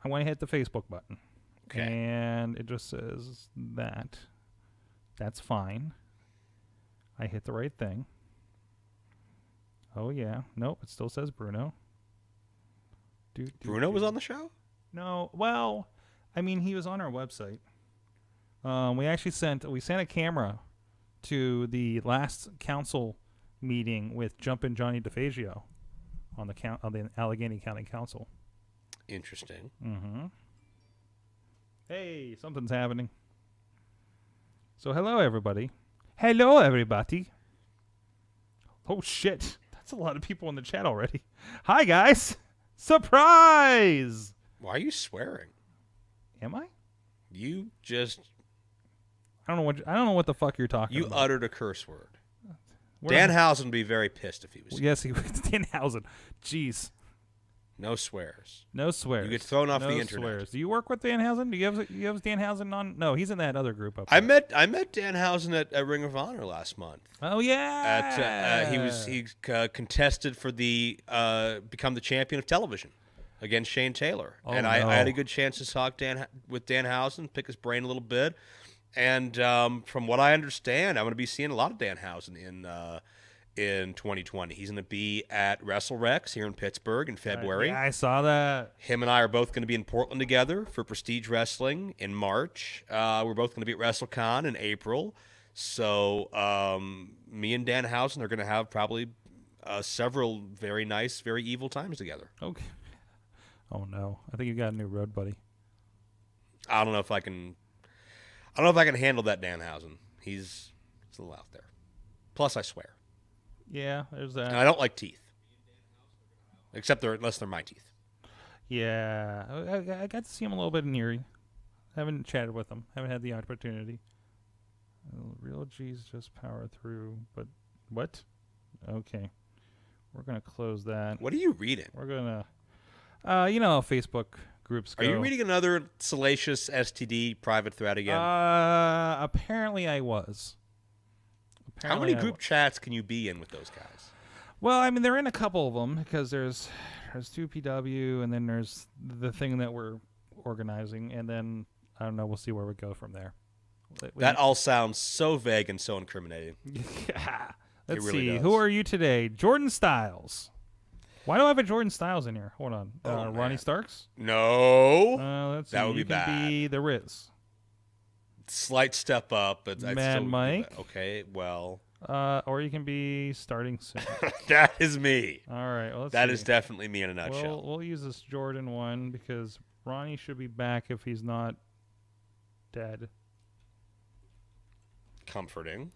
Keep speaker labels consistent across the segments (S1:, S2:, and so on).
S1: I want to hit the Facebook button.
S2: Okay.
S1: And it just says that. That's fine. I hit the right thing. Oh, yeah. Nope, it still says Bruno.
S2: Bruno was on the show?
S1: No. Well, I mean, he was on our website. We actually sent a camera to the last council meeting with Jumpin' Johnny DeFazio on the Allegheny County Council.
S2: Interesting.
S1: Mm-hmm. Hey, something's happening. So, hello, everybody. Hello, everybody. Oh, shit. That's a lot of people in the chat already. Hi, guys. Surprise!
S2: Why are you swearing?
S1: Am I?
S2: You just...
S1: I don't know what the fuck you're talking about.
S2: You uttered a curse word. Danhausen would be very pissed if he was.
S1: Yes, he was. Danhausen. Jeez.
S2: No swears.
S1: No swears.
S2: You get thrown off the internet.
S1: Swears. Do you work with Danhausen? Do you have Danhausen on? No, he's in that other group up
S2: I
S1: there.
S2: met Danhausen at Ring of Honor last month.
S1: Oh yeah.
S2: He contested for the become the champion of television against Shane Taylor, and I had a good chance to talk with Danhausen, pick his brain a little bit. And from what I understand, I'm going to be seeing a lot of Danhausen in 2020. He's going to be at WrestleRex here in Pittsburgh in February.
S1: Yeah, I saw that.
S2: Him and I are both going to be in Portland together for Prestige Wrestling in March. We're both going to be at WrestleCon in April. So me and Danhausen are going to have probably several very nice, very evil times together.
S1: Okay. Oh, no. I think you got a new road buddy.
S2: I don't know if I can handle that Danhausen. He's a little out there. Plus, I swear.
S1: Yeah, there's that.
S2: And I don't like teeth. Unless they're my teeth.
S1: Yeah. I got to see him a little bit in Erie. Haven't chatted with him. Haven't had the opportunity. Real G's just power through. But what? Okay. We're going to close that.
S2: What are you reading?
S1: We're going to... Facebook groups go.
S2: Are you reading another salacious STD private thread again?
S1: Apparently I was.
S2: How many group chats can you be in with those guys?
S1: Well, I mean, they're in a couple of them because there's 2PW and then there's the thing that we're organizing, and then I don't know. We'll see where we go from there.
S2: That all sounds so vague and so incriminating.
S1: Yeah. Let's
S2: really
S1: see.
S2: does.
S1: Who are you today? Jordan Styles. Why do I have a Jordan Styles in here? Hold on. Ronnie Starks?
S2: No.
S1: Let's see.
S2: That would be bad.
S1: Can be the Riz.
S2: Slight step up, but
S1: Mad Mike.
S2: Okay, well.
S1: Or you can be starting soon.
S2: That is me.
S1: All right. Well,
S2: that is definitely me in a nutshell.
S1: Well, we'll use this Jordan one because Ronnie should be back if he's not dead.
S2: Comforting.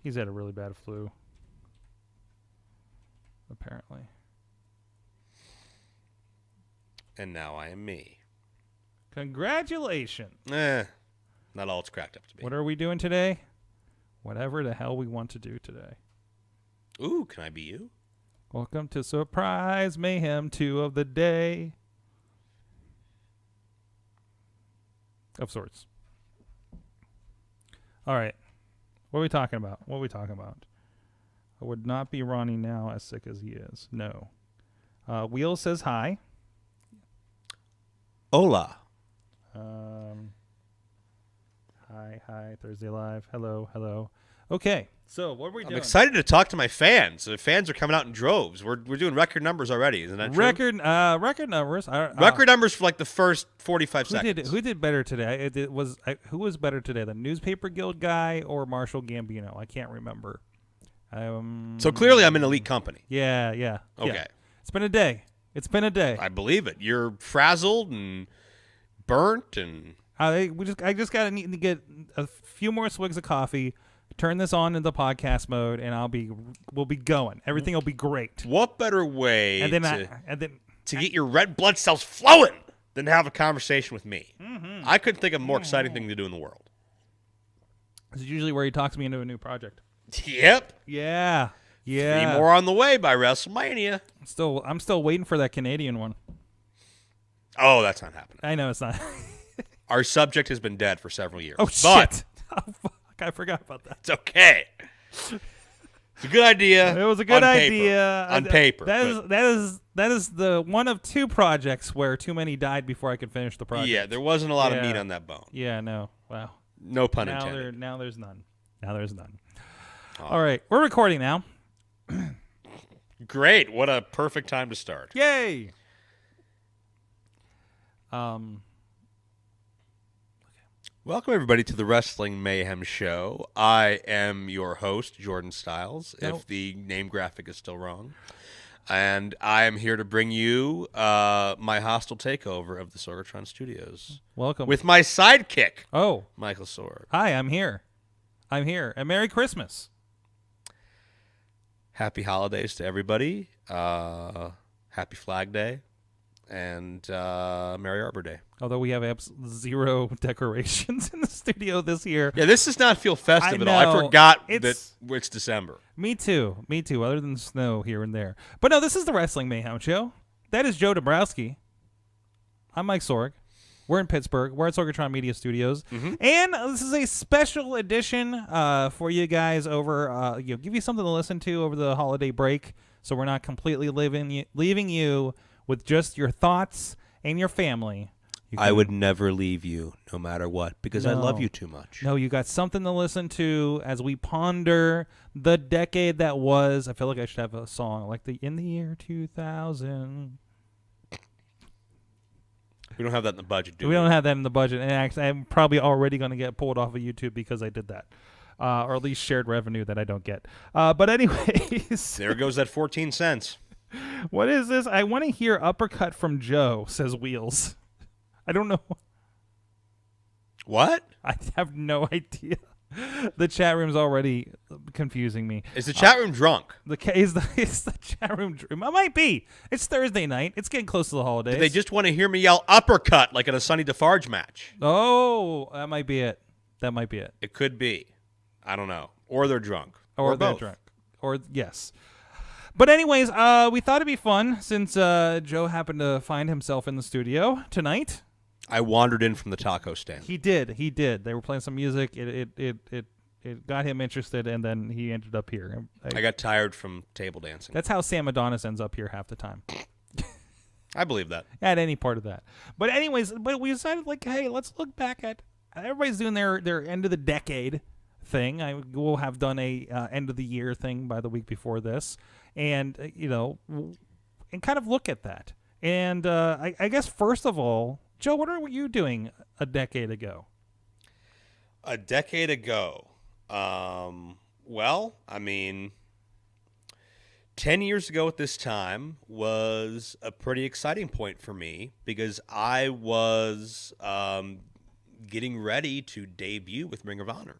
S1: He's had a really bad flu. Apparently.
S2: And now I am me.
S1: Congratulations.
S2: Not all it's cracked up to be.
S1: What are we doing today? Whatever the hell we want to do today.
S2: Ooh, can I be you?
S1: Welcome to Surprise Mayhem 2 of the day. Of sorts. All right. What are we talking about? I would not be Ronnie now, as sick as he is. No. Wheel says hi.
S2: Hola.
S1: Hi, Thursday Live. Hello. Okay, so what are we doing?
S2: I'm excited to talk to my fans. The fans are coming out in droves. We're doing record numbers already, isn't that true?
S1: Record numbers.
S2: Record numbers for like the first 45 seconds.
S1: Who did better today? Who was better today? The Newspaper Guild guy or Marshall Gambino? I can't remember.
S2: So clearly I'm in elite company.
S1: Yeah.
S2: Okay.
S1: Yeah. It's been a day.
S2: I believe it. You're frazzled and burnt and...
S1: I just got to need to get a few more swigs of coffee, turn this on into podcast mode, and we'll be going. Everything will be great.
S2: What better way
S1: to
S2: get your red blood cells flowing than to have a conversation with me?
S1: Mm-hmm.
S2: I couldn't think of a more exciting thing to do in the world.
S1: This is usually where he talks me into a new project.
S2: Yep.
S1: Yeah.
S2: 3 more on the way by WrestleMania.
S1: I'm still waiting for that Canadian one.
S2: Oh, that's not happening.
S1: I know it's not.
S2: Our subject has been dead for several years.
S1: Oh, shit. Oh, fuck. I forgot about that.
S2: It's okay. It's a good idea.
S1: It was a good idea.
S2: On paper.
S1: That is the one of two projects where too many died before I could finish the project.
S2: Yeah, there wasn't a lot of meat on that bone.
S1: Yeah, no. Wow.
S2: No pun intended.
S1: Now there's none. All right, we're recording now.
S2: Great. What a perfect time to start.
S1: Yay.
S2: Welcome, everybody, to the Wrestling Mayhem Show. I am your host, Jordan Stiles, if the name graphic is still wrong. And I am here to bring you my hostile takeover of the Sorgatron Studios.
S1: Welcome.
S2: With my sidekick,
S1: Michael
S2: Sorg.
S1: Hi, I'm here. And Merry Christmas.
S2: Happy holidays to everybody. Happy Flag Day. And Merry Arbor Day.
S1: Although we have zero decorations in the studio this year.
S2: Yeah, this does not feel festive at all. I forgot that it's December.
S1: Me too, other than snow here and there. But no, this is the Wrestling Mayhem Show. That is Joe Dombrowski. I'm Mike Sorg. We're in Pittsburgh. We're at Sorgatron Media Studios. Mm-hmm. And this is a special edition for you guys over, give you something to listen to over the holiday break so we're not completely leaving you with just your thoughts and your family.
S2: I would never leave you, no matter what, because I love you too much.
S1: No, you got something to listen to as we ponder the decade that was. I feel like I should have a song like in the year 2000.
S2: We don't have that in the budget, do we?
S1: We don't have that in the budget, and actually, I'm probably already going to get pulled off of YouTube because I did that. Or at least shared revenue that I don't get. But anyways.
S2: There goes that 14 cents.
S1: What is this? I want to hear Uppercut from Joe, says Wheels. I don't know.
S2: What?
S1: I have no idea. The chat room's already confusing me.
S2: Is the chat room drunk?
S1: Is the chat room drunk? It might be. It's Thursday night. It's getting close to the holidays.
S2: Do they just want to hear me yell uppercut like at a Sonny Defarge match?
S1: Oh, that might be it.
S2: It could be. I don't know. Or they're drunk.
S1: Or they're
S2: both.
S1: drunk. Or, yes. But anyways, we thought it'd be fun since Joe happened to find himself in the studio tonight.
S2: I wandered in from the taco stand.
S1: He did. They were playing some music. It got him interested, and then he ended up here.
S2: I got tired from table dancing.
S1: That's how Sam Adonis ends up here half the time.
S2: I believe that.
S1: At any part of that. But anyways, we decided, hey, let's look back at everybody's doing their end of the decade thing. I will have done a end of the year thing by the week before this. And, and kind of look at that. And I guess, first of all, Joe, what were you doing a decade ago?
S2: A decade ago? Well, 10 years ago at this time was a pretty exciting point for me because I was getting ready to debut with Ring of Honor.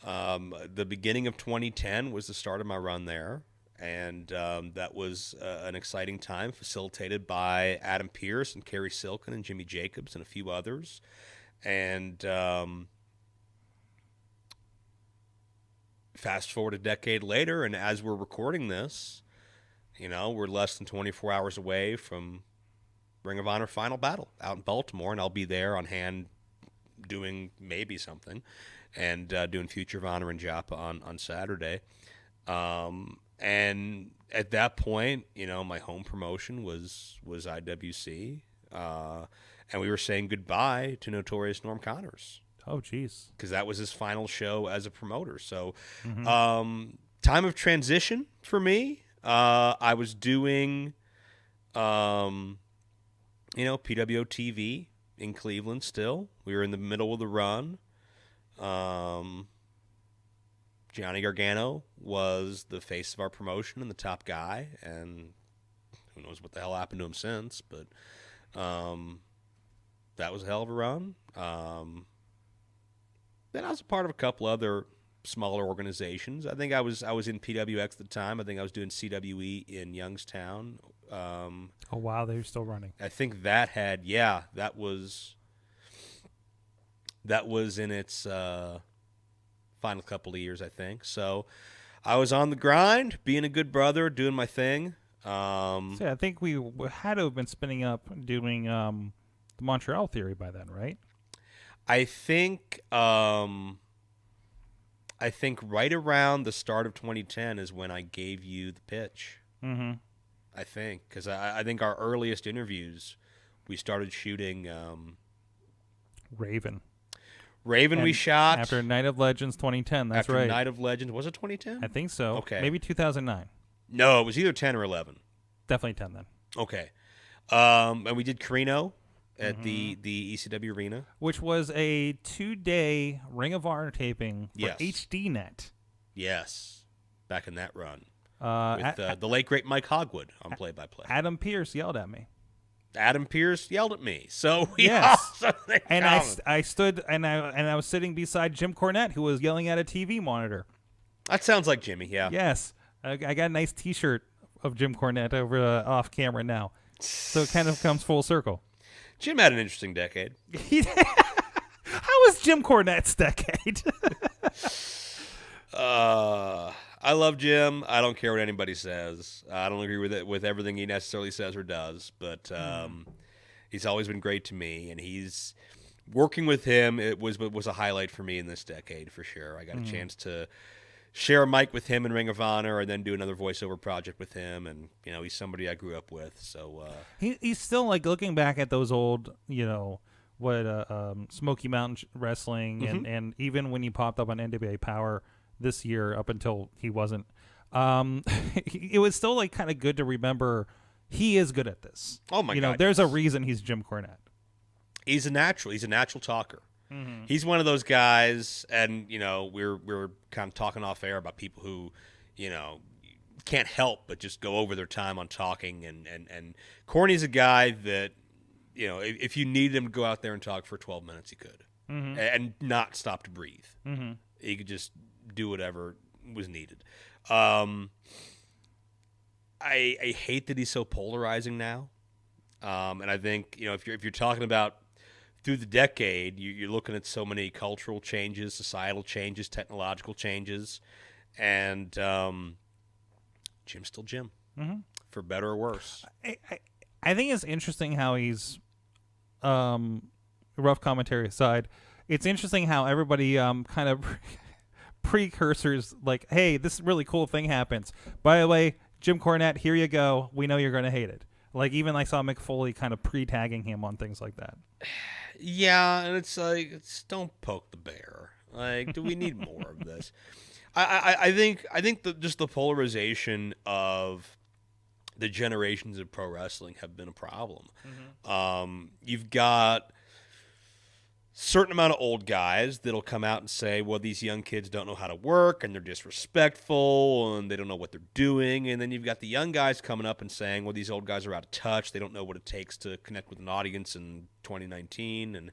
S2: The beginning of 2010 was the start of my run there, and that was an exciting time, facilitated by Adam Pearce and Kerry Silken and Jimmy Jacobs and a few others. And fast forward a decade later, and as we're recording this, we're less than 24 hours away from Ring of Honor Final Battle out in Baltimore, and I'll be there on hand doing maybe something. And doing Future of Honor in Joppa on Saturday. And at that point, my home promotion was IWC. And we were saying goodbye to Notorious Norm Connors.
S1: Oh, geez.
S2: Because that was his final show as a promoter. So time of transition for me. I was doing, PWO TV in Cleveland still. We were in the middle of the run. Johnny Gargano was the face of our promotion and the top guy, and who knows what the hell happened to him since, but that was a hell of a run. Then I was a part of a couple other smaller organizations. I think I was in PWX at the time. I think I was doing CWE in Youngstown.
S1: Oh, wow, they're still running.
S2: I think that had, that was in its final couple of years, I think. So I was on the grind, being a good brother, doing my thing.
S1: I think we had to have been spinning up doing the Montreal Theory by then, right?
S2: I think I think right around the start of 2010 is when I gave you the pitch.
S1: Mm-hmm.
S2: I think, because I think our earliest interviews, we started shooting
S1: Raven.
S2: Raven
S1: And
S2: we shot.
S1: After Night of Legends 2010, that's
S2: after
S1: right.
S2: Night of Legends. Was it 2010?
S1: I think so.
S2: Okay.
S1: Maybe 2009.
S2: No, it was either 10 or 11.
S1: Definitely 10 then.
S2: Okay. And we did Carino at the ECW Arena.
S1: Which was a 2-day Ring of Honor taping for
S2: Yes.
S1: HDNet.
S2: Yes. Back in that run.
S1: With
S2: The late, great Mike Hogwood on play-by-play.
S1: Adam Pierce yelled at me.
S2: Adam Pierce yelled at me. So we
S1: Yes.
S2: also
S1: And I stood and I was sitting beside Jim Cornette, who was yelling at a TV monitor.
S2: That sounds like Jimmy, yeah.
S1: Yes. I got a nice T-shirt of Jim Cornette over off camera now. So it kind of comes full circle.
S2: Jim had an interesting decade.
S1: How was Jim Cornette's decade?
S2: I love Jim. I don't care what anybody says. I don't agree with everything he necessarily says or does, but he's always been great to me, and he's working with him. It was a highlight for me in this decade for sure. I got a chance to share a mic with him in Ring of Honor, and then do another voiceover project with him, and he's somebody I grew up with. So
S1: he's still like looking back at those old, Smoky Mountain Wrestling, and even when he popped up on NWA Power this year, up until he wasn't, it was still like kind of good to remember he is good at this.
S2: Oh my God!
S1: There's a reason he's Jim Cornette.
S2: He's a natural. He's a natural talker.
S1: Mm-hmm.
S2: He's one of those guys, and we're kind of talking off air about people who, can't help but just go over their time on talking, and Corny's a guy that, if you needed him to go out there and talk for 12 minutes, he could, and not stop to breathe.
S1: Mm-hmm.
S2: He could just do whatever was needed. I hate that he's so polarizing now, and I think if you're talking about through the decade, you're looking at so many cultural changes, societal changes, technological changes, and Jim's still Jim, for better or worse.
S1: I think it's interesting how he's, rough commentary aside, it's interesting how everybody kind of precursors like, hey, this really cool thing happens. By the way, Jim Cornette, here you go. We know you're going to hate it. Like, even I saw Mick Foley kind of pre-tagging him on things like that.
S2: Yeah, and it's like, don't poke the bear. Like, do we need more of this? I think just the polarization of the generations of pro wrestling have been a problem. You've got certain amount of old guys that'll come out and say, well, these young kids don't know how to work, and they're disrespectful, and they don't know what they're doing. And then you've got the young guys coming up and saying, well, these old guys are out of touch. They don't know what it takes to connect with an audience in 2019. And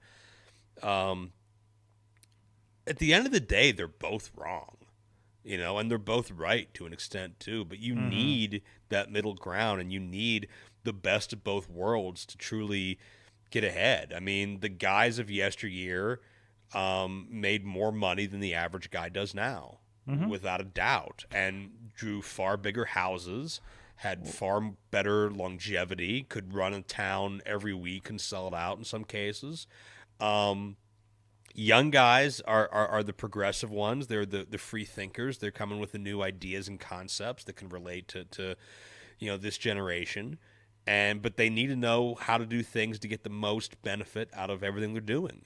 S2: at the end of the day, they're both wrong, and they're both right to an extent too. But you need that middle ground, and you need the best of both worlds to truly get ahead. I mean, the guys of yesteryear made more money than the average guy does now, without a doubt, and drew far bigger houses, had far better longevity, could run a town every week and sell it out in some cases. Young guys are the progressive ones. They're the free thinkers. They're coming with the new ideas and concepts that can relate to this generation. But they need to know how to do things to get the most benefit out of everything they're doing.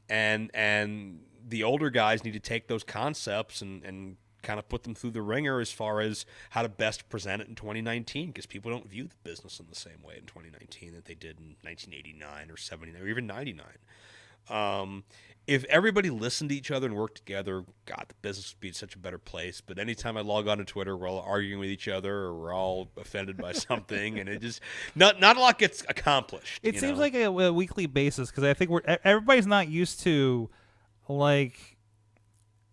S2: And the older guys need to take those concepts and kind of put them through the ringer as far as how to best present it in 2019, because people don't view the business in the same way in 2019 that they did in 1989 or 79 or even 99. If everybody listened to each other and worked together, God, the business would be such a better place. But anytime I log on to Twitter, we're all arguing with each other, or we're all offended by something, and it just not a lot gets accomplished.
S1: It seems like a weekly basis, because I think everybody's not used to like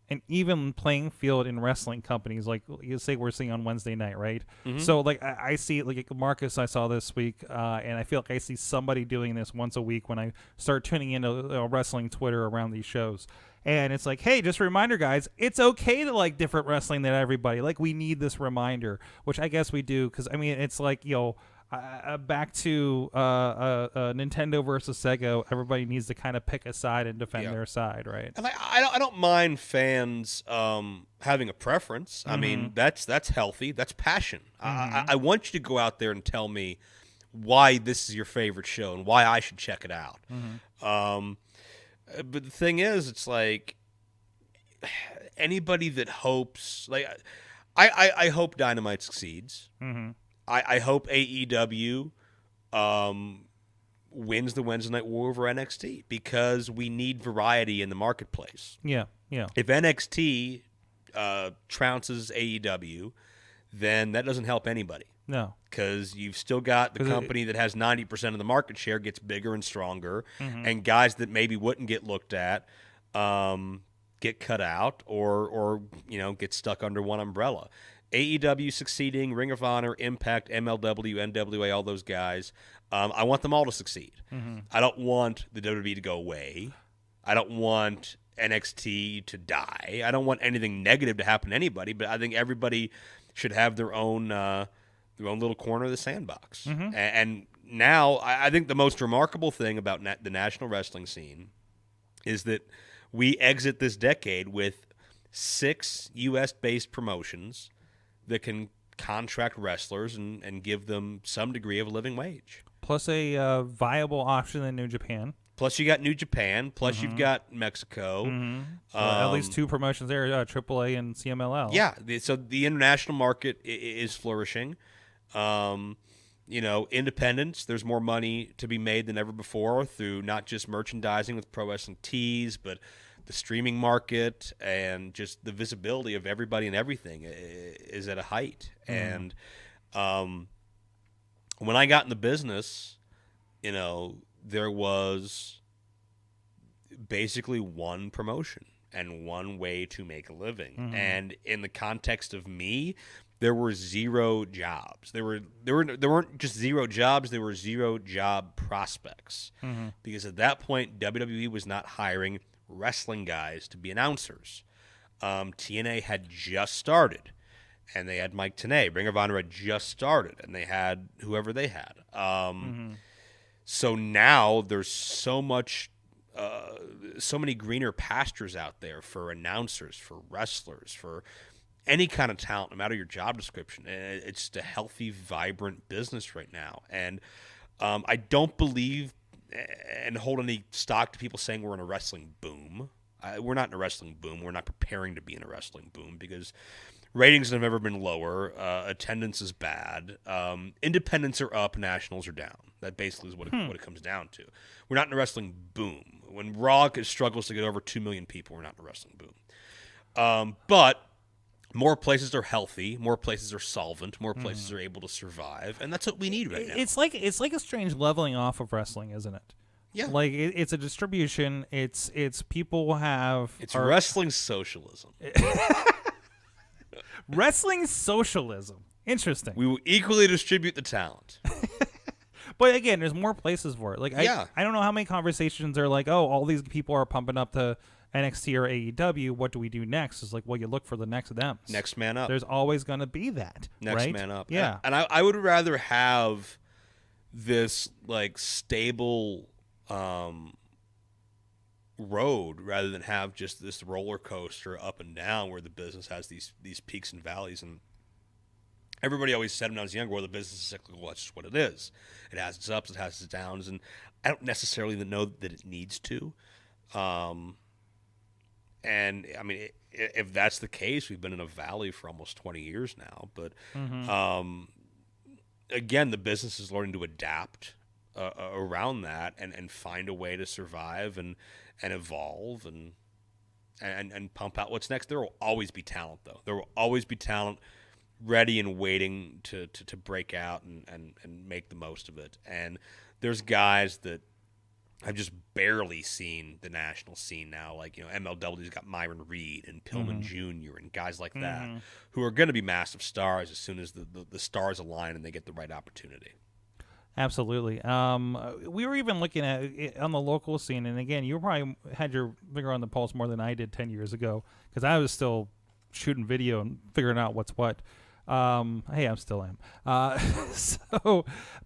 S1: an even playing field in wrestling companies, like you say we're seeing on Wednesday night, right? So like I see like Marcus I saw this week, and I feel like I see somebody doing this once a week when I start tuning into wrestling Twitter around these shows. And it's like, hey, just a reminder, guys, it's okay to like different wrestling than everybody. Like, we need this reminder, which I guess we do, because I mean, it's like, back to Nintendo versus Sega, everybody needs to kind of pick a side and defend their side, right?
S2: And I don't mind fans having a preference. I mean, that's healthy. That's passion. I want you to go out there and tell me why this is your favorite show and why I should check it out. But the thing is, it's like anybody that hopes, like I hope Dynamite succeeds. I hope AEW wins the Wednesday Night War over NXT because we need variety in the marketplace.
S1: Yeah.
S2: If NXT trounces AEW, then that doesn't help anybody.
S1: No.
S2: Because you've still got the company that has 90% of the market share gets bigger and stronger, and guys that maybe wouldn't get looked at get cut out or get stuck under one umbrella. AEW succeeding, Ring of Honor, Impact, MLW, NWA, all those guys. I want them all to succeed. I don't want the WWE to go away. I don't want NXT to die. I don't want anything negative to happen to anybody, but I think everybody should have their own little corner of the sandbox. And now I think the most remarkable thing about the national wrestling scene is that we exit this decade with 6 U.S.-based promotions that can contract wrestlers and give them some degree of a living wage.
S1: Plus a viable option in New Japan.
S2: Plus you got New Japan. Plus you've got Mexico.
S1: At least 2 promotions there, AAA and CMLL.
S2: Yeah, so the international market is flourishing. Independents, there's more money to be made than ever before through not just merchandising with Pro Wrestling Tees, but the streaming market and just the visibility of everybody and everything is at a height. And when I got in the business, there was basically one promotion and one way to make a living. And in the context of me, there were 0 jobs. There weren't just 0 jobs, there were 0 job prospects. Because at that point, WWE was not hiring wrestling guys to be announcers. TNA had just started, and they had Mike Tenay. Ring of Honor had just started, and they had whoever they had. So now there's so many greener pastures out there for announcers, for wrestlers, for any kind of talent, no matter your job description. It's just a healthy, vibrant business right now. And I don't believe and hold any stock to people saying we're in a wrestling boom. We're not in a wrestling boom. We're not preparing to be in a wrestling boom because ratings have never been lower. Attendance is bad. Independents are up. Nationals are down. That basically is what it comes down to. We're not in a wrestling boom. When Raw struggles to get over 2 million people, we're not in a wrestling boom. But more places are healthy. More places are solvent. More places are able to survive, and that's what we need right now.
S1: It's like a strange leveling off of wrestling, isn't it?
S2: Yeah.
S1: Like it's a distribution. It's people have.
S2: It's wrestling socialism.
S1: Wrestling socialism. Interesting.
S2: We will equally distribute the talent.
S1: But again, there's more places for it. Like I don't know how many conversations are like, oh, all these people are pumping up to NXT or AEW, what do we do next? It's like, well, you look for the next them.
S2: Next man up.
S1: There's always going to be that.
S2: Next
S1: right?
S2: man up.
S1: Yeah.
S2: And I would rather have this like stable road rather than have just this roller coaster up and down where the business has these peaks and valleys. And everybody always said when I was younger, well, the business is cyclical. That's just what it is. It has its ups, it has its downs, and I don't necessarily know that it needs to. And I mean, if that's the case, we've been in a valley for almost 20 years now. But again, the business is learning to adapt around that and find a way to survive and evolve and pump out what's next. There will always be talent, though. There will always be talent ready and waiting to break out and make the most of it. And there's guys that I've just barely seen the national scene now. Like, MLW's got Myron Reed and Pillman Jr. and guys like that who are going to be massive stars as soon as the stars align and they get the right opportunity.
S1: Absolutely. We were even looking at it on the local scene, and again, you probably had your finger on the pulse more than I did 10 years ago because I was still shooting video and figuring out what's what. Hey, I'm still am.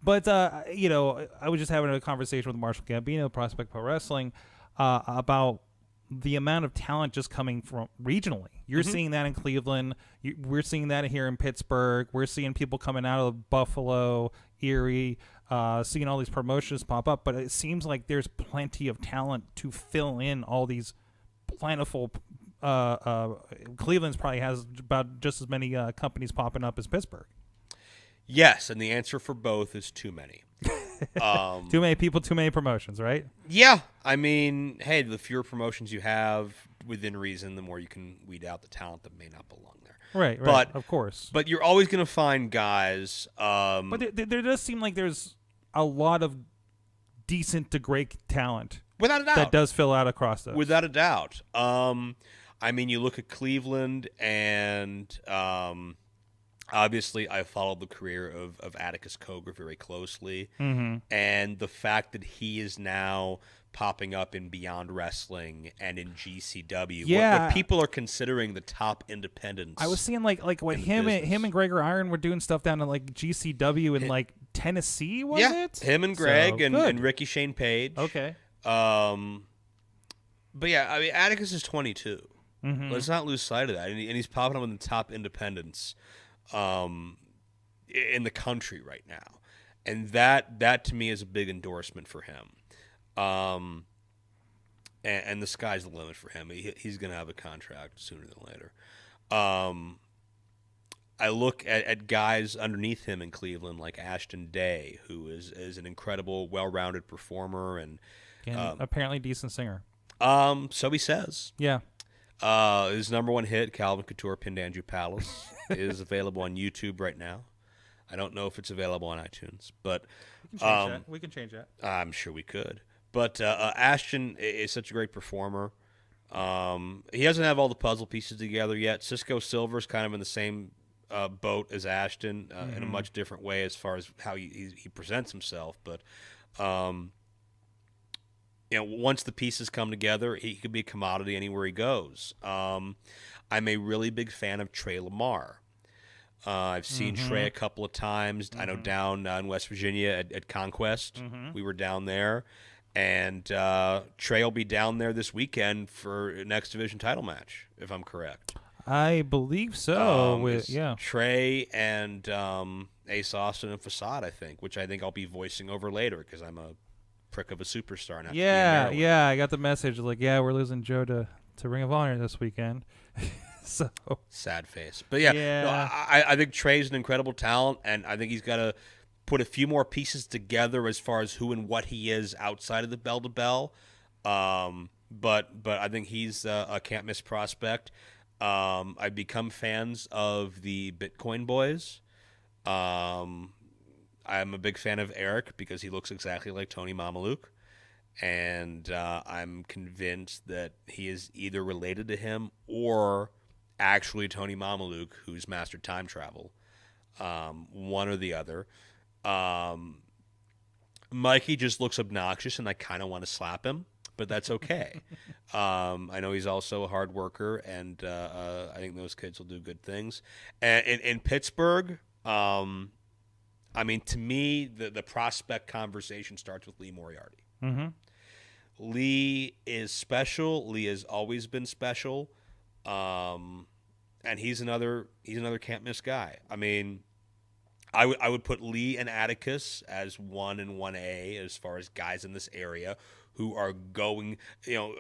S1: But I was just having a conversation with Marshall Gambino, Prospect Pro Wrestling, about the amount of talent just coming from regionally. You're seeing that in Cleveland. We're seeing that here in Pittsburgh. We're seeing people coming out of Buffalo, Erie, seeing all these promotions pop up. But it seems like there's plenty of talent to fill in all these plentiful. Cleveland's probably has about just as many companies popping up as Pittsburgh.
S2: Yes, and the answer for both is too many.
S1: Too many people, too many promotions, right?
S2: Yeah. I mean, hey, the fewer promotions you have within reason, the more you can weed out the talent that may not belong there.
S1: Right,
S2: but,
S1: of course.
S2: But you're always going to find guys.
S1: But there does seem like there's a lot of decent to great talent.
S2: Without a doubt.
S1: That does fill out across those.
S2: Without a doubt. I mean, you look at Cleveland, and obviously I followed the career of Atticus Cogar very closely. And the fact that he is now popping up in Beyond Wrestling and in GCW, what people are considering the top independents.
S1: I was seeing like what him and Gregor Iron were doing stuff down in like GCW in like Tennessee, was it?
S2: Him and Greg and Ricky Shane Page.
S1: Okay.
S2: But yeah, I mean, Atticus is 22. Let's not lose sight of that. And he's popping up in the top independents in the country right now. And that to me is a big endorsement for him. And the sky's the limit for him. He's going to have a contract sooner than later. I look at guys underneath him in Cleveland like Ashton Day, who is an incredible, well-rounded performer and
S1: apparently decent singer.
S2: So he says.
S1: Yeah.
S2: His number one hit, Calvin Couture pinned Andrew Palace, is available on YouTube right now. I don't know if it's available on iTunes, but
S1: we can change that.
S2: I'm sure we could. But Ashton is such a great performer. He doesn't have all the puzzle pieces together yet. Cisco Silver's kind of in the same boat as Ashton in a much different way as far as how he presents himself. But once the pieces come together, he could be a commodity anywhere he goes. I'm a really big fan of Trey Lamar. I've seen Trey a couple of times. I know down in West Virginia at Conquest. We were down there. And Trey will be down there this weekend for a next division title match, if I'm correct.
S1: I believe so.
S2: Trey and Ace Austin and Facade, I think, which I think I'll be voicing over later because I'm a prick of a superstar now.
S1: Yeah. I got the message like, we're losing Joe to Ring of Honor this weekend. So
S2: sad face, but I think Trey's an incredible talent, and I think he's got to put a few more pieces together as far as who and what he is outside of the bell to bell. But I think he's a can't miss prospect. I've become fans of the Bitcoin Boys. I'm a big fan of Eric because he looks exactly like Tony Mamaluke. And I'm convinced that he is either related to him or actually Tony Mamaluke, who's mastered time travel. One or the other. Mikey just looks obnoxious, and I kind of want to slap him, but that's okay. I know he's also a hard worker, and I think those kids will do good things. And in Pittsburgh, I mean, to me, the prospect conversation starts with Lee Moriarty. Lee is special. Lee has always been special, and he's another can't miss guy. I mean, I would put Lee and Atticus as 1 and 1A as far as guys in this area who are going,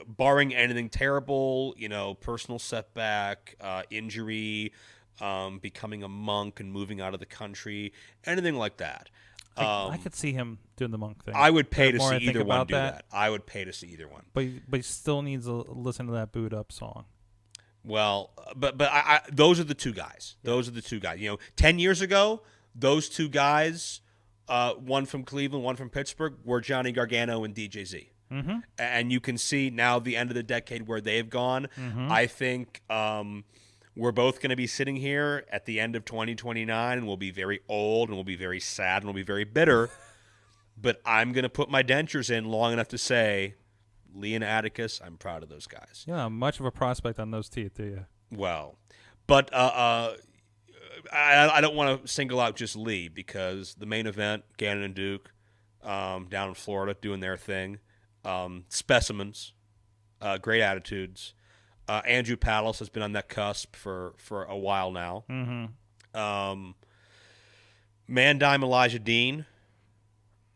S2: barring anything terrible, personal setback, injury, becoming a monk and moving out of the country, anything like that.
S1: I could see him doing the monk thing.
S2: I would pay to see either one do that. I would pay to see either one.
S1: But he still needs to listen to that Boot Up song.
S2: Well, but I those are the two guys. Those are the two guys. 10 years ago, those two guys, one from Cleveland, one from Pittsburgh, were Johnny Gargano and DJZ. And you can see now the end of the decade where they've gone. I think we're both going to be sitting here at the end of 2029, and we'll be very old, and we'll be very sad, and we'll be very bitter. But I'm going to put my dentures in long enough to say, Lee and Atticus, I'm proud of those guys.
S1: Yeah, much of a prospect on those teeth, do you?
S2: Well, but I don't want to single out just Lee, because the main event, Gannon and Duke, down in Florida doing their thing, specimens, great attitudes. Andrew Palace has been on that cusp for a while now.
S1: Mm-hmm.
S2: Mandime Elijah Dean,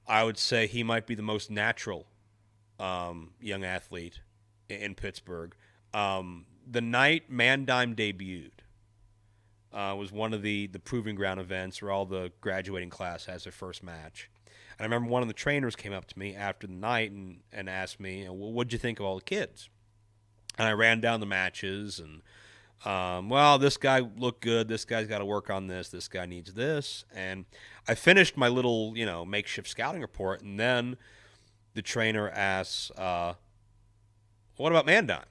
S2: I would say he might be the most natural young athlete in Pittsburgh. The night Mandime debuted was one of the proving ground events where all the graduating class has their first match. And I remember one of the trainers came up to me after the night and asked me, well, what'd you think of all the kids? And I ran down the matches, and, well, this guy looked good. This guy's got to work on this. This guy needs this. And I finished my little, makeshift scouting report, and then the trainer asks, what about Mandime?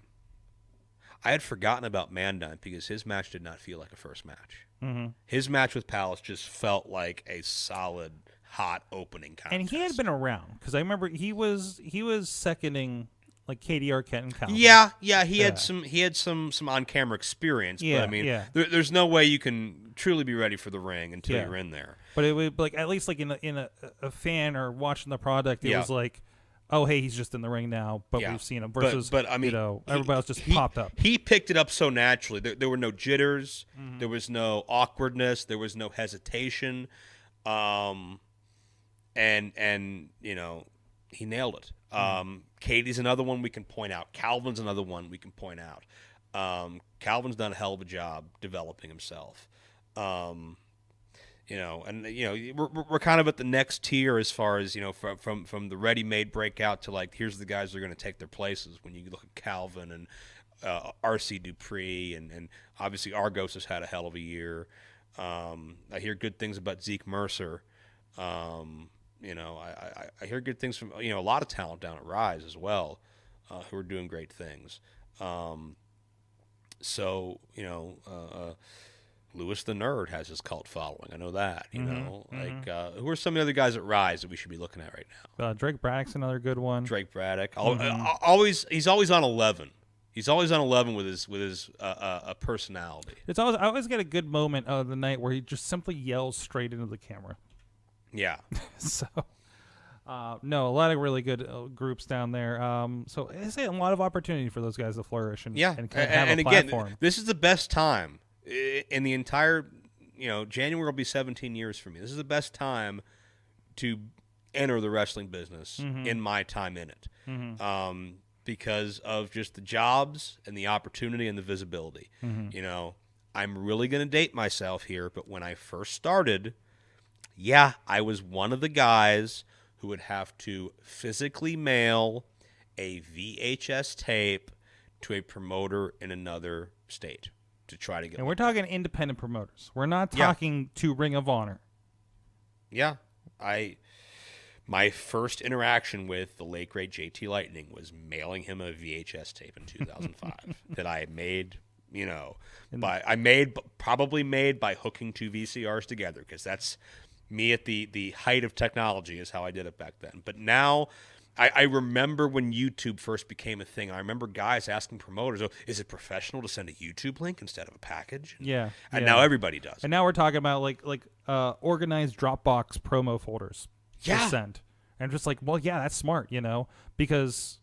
S2: I had forgotten about Mandime because his match did not feel like a first match.
S1: Mm-hmm.
S2: His match with Palace just felt like a solid, hot opening contest.
S1: And he had been around, because I remember he was seconding like Katie Arquette and Calvin.
S2: Yeah, he had some on camera experience.
S1: Yeah,
S2: but I mean,
S1: yeah.
S2: There's no way you can truly be ready for the ring until
S1: Yeah.
S2: you're in there.
S1: But it would, like, at least like in a fan or watching the product, it was like, oh, hey, he's just in the ring now, but we've seen him. Versus,
S2: but I mean,
S1: everybody else just popped up.
S2: He picked it up so naturally. There were no jitters.
S1: Mm-hmm.
S2: There was no awkwardness. There was no hesitation. And he nailed it. Katie's another one we can point out. Calvin's another one we can point out. Calvin's done a hell of a job developing himself. We're kind of at the next tier as far as, from the ready-made breakout to, like, here's the guys that are going to take their places. When you look at Calvin and R.C. Dupree, and obviously Argos has had a hell of a year. I hear good things about Zeke Mercer. I hear good things from, a lot of talent down at Rise as well, who are doing great things. Lewis the Nerd has his cult following. I know that. Who are some of the other guys at Rise that we should be looking at right now?
S1: Drake Braddock's another good one.
S2: Drake Braddock, he's always on 11. He's always on 11 with his personality.
S1: I always get a good moment of the night where he just simply yells straight into the camera.
S2: Yeah.
S1: So, no, a lot of really good groups down there. So I say a lot of opportunity for those guys to flourish and kind of have a platform.
S2: Again, this is the best time in the entire. January will be 17 years for me. This is the best time to enter the wrestling business in my time in it, because of just the jobs and the opportunity and the visibility. I'm really going to date myself here, but when I first started. Yeah, I was one of the guys who would have to physically mail a VHS tape to a promoter in another state to try to get.
S1: And we're talking independent promoters. We're not talking to Ring of Honor.
S2: Yeah, my first interaction with the late great JT Lightning was mailing him a VHS tape in 2005 that I made. Probably made by hooking two VCRs together, because that's. Me at the height of technology is how I did it back then. But now, I remember when YouTube first became a thing. I remember guys asking promoters, is it professional to send a YouTube link instead of a package?
S1: Yeah.
S2: And now everybody does.
S1: And now we're talking about like organized Dropbox promo folders to send. And I'm just like, well, yeah, that's smart, because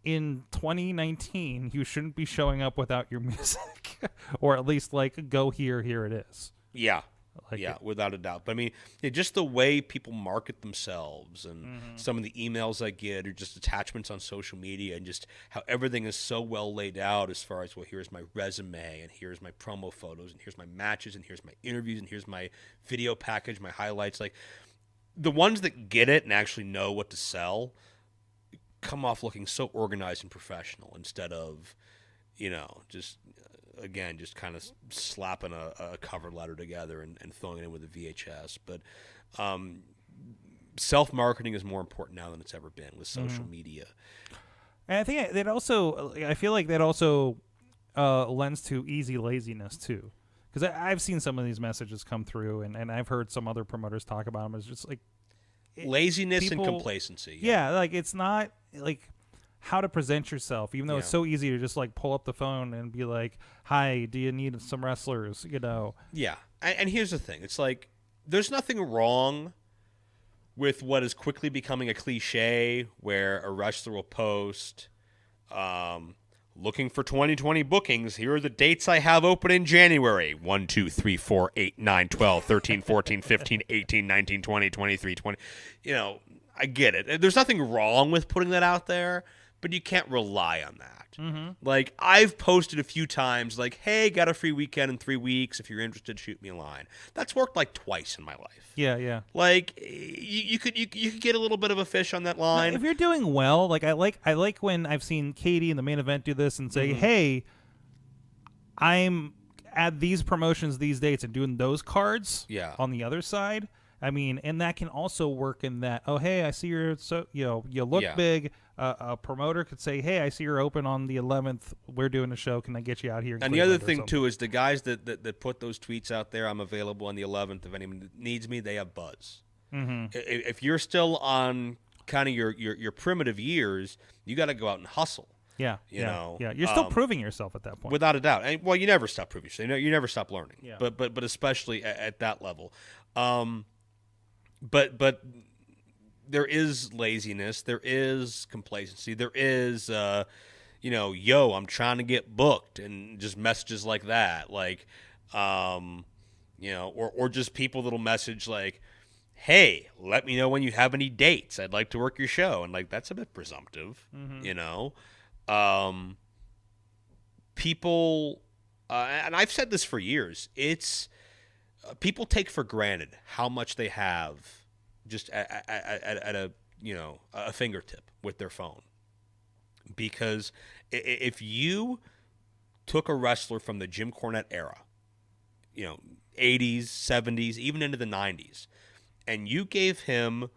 S1: in 2019, you shouldn't be showing up without your music. Or at least like, go here it is.
S2: Yeah. Without a doubt. But I mean, just the way people market themselves and some of the emails I get, or just attachments on social media, and just how everything is so well laid out as far as, well, here's my resume, and here's my promo photos, and here's my matches, and here's my interviews, and here's my video package, my highlights. Like, the ones that get it and actually know what to sell come off looking so organized and professional, instead of, just kind of slapping a cover letter together and throwing it in with a VHS. But self-marketing is more important now than it's ever been with social media.
S1: And I think I feel like that also lends to easy laziness too. Because I've seen some of these messages come through, and I've heard some other promoters talk about them. It's just like
S2: laziness and complacency.
S1: Yeah, like, it's not like, how to present yourself, even though it's so easy to just like pull up the phone and be like, "Hi, do you need some wrestlers?" You know.
S2: Yeah, and here's the thing: it's like there's nothing wrong with what is quickly becoming a cliche, where a wrestler will post, looking for 2020 bookings. Here are the dates I have open in January: 1, 2, 3, 4, 8, 9, 12, 13, 14, 15, 18, 19, 20, 23, 20. You know, I get it. There's nothing wrong with putting that out there, but you can't rely on that. Like, I've posted a few times, like, hey, got a free weekend in 3 weeks. If you're interested, shoot me a line. That's worked like twice in my life.
S1: Yeah.
S2: Like, you could get a little bit of a fish on that line.
S1: If you're doing well, like I like when I've seen Katie in the main event do this and say, "Hey, I'm at these promotions, these dates, and doing those cards." On the other side, I mean, and that can also work in that. Oh, hey, I see you're you look big. A promoter could say, "Hey, I see you're open on the 11th. We're doing a show. Can I get you out here?"
S2: And the other thing too is the guys that put those tweets out there. I'm available on the 11th. If anyone needs me, they have buzz. If you're still on kind of your primitive years, you got to go out and hustle. You know,
S1: you're still proving yourself at that point,
S2: without a doubt. And, well, you never stop proving yourself. You never stop learning.
S1: Yeah.
S2: But especially at that level. But there is laziness, there is complacency, there is, yo, I'm trying to get booked, and just messages like that, like, or just people that'll message like, hey, let me know when you have any dates. I'd like to work your show, and like that's a bit presumptive, you know. People, and I've said this for years. It's people take for granted how much they have just at a fingertip with their phone. Because if you took a wrestler from the Jim Cornette era, 80s, 70s, even into the 90s, and you gave him